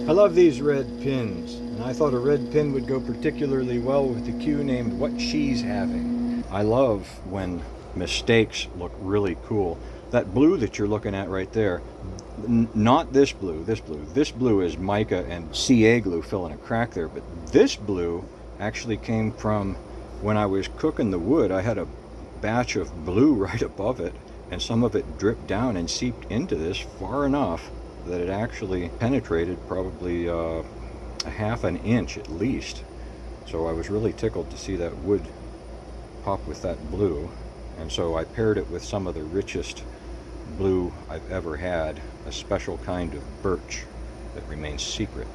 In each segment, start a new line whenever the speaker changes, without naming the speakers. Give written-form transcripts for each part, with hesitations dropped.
I love these red pins, and I thought a red pin would go particularly well with the cue named What She's Having. I love when mistakes look really cool. That blue that you're looking at right there, not this blue, this blue. This blue is mica and CA glue filling a crack there, but this blue actually came from when I was cooking the wood. I had a batch of blue right above it, and some of it dripped down and seeped into this far enough that it actually penetrated probably a half an inch at least. So I was really tickled to see that wood pop with that blue, and so I paired it with some of the richest blue I've ever had, a special kind of birch that remains secret.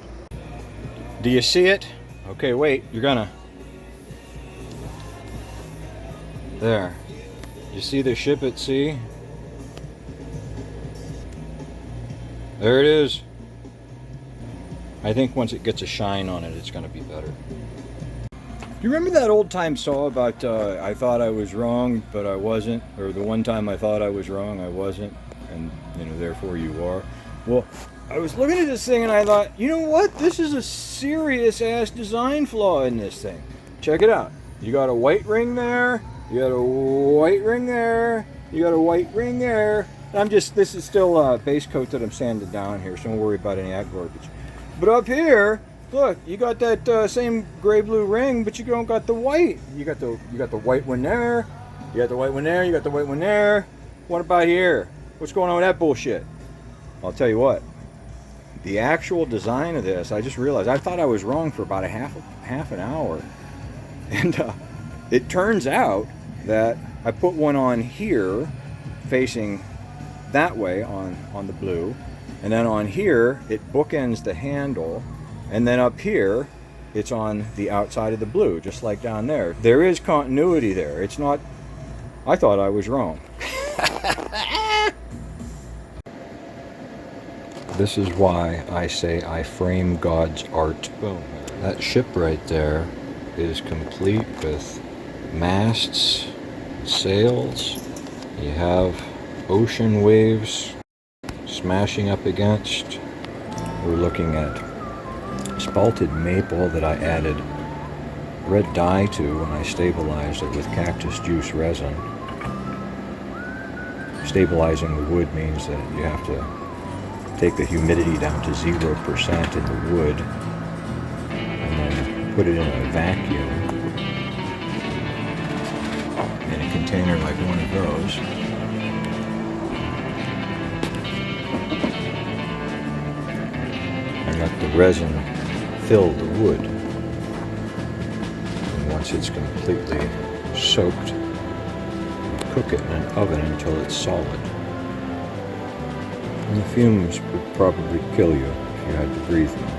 Do you see it? Okay, wait, you're gonna. There. You see the ship at sea? There it is. I think once it gets a shine on it, it's going to be better. Do you remember that old time saw about I thought I was wrong, but I wasn't? Or the one time I thought I was wrong, I wasn't, and therefore you are? Well, I was looking at this thing and I thought, you know what? This is a serious ass design flaw in this thing. Check it out. You got a white ring there. You got a white ring there. You got a white ring there. This is still base coat that I'm sanding down here, so don't worry about any of that garbage. But up here, look, you got that same gray-blue ring, but you don't got the white. You got the white one there. You got the white one there. You got the white one there. What about here? What's going on with that bullshit? I'll tell you what. The actual design of this, I just realized I thought I was wrong for about a half an hour, and it turns out that I put one on here, facing that way on the blue, and then on here it bookends the handle, and then up here it's on the outside of the blue, just like down there. There is continuity there. It's not, I thought I was wrong. This is why I say I frame God's art. Boom. That ship right there is complete with masts, sails. You have ocean waves smashing up against. We're looking at spalted maple that I added red dye to when I stabilized it with cactus juice resin. Stabilizing the wood means that you have to take the humidity down to 0% in the wood and then put it in a vacuum in a container like one of those. And let the resin fill the wood. And once it's completely soaked, you cook it in an oven until it's solid. And the fumes would probably kill you if you had to breathe them.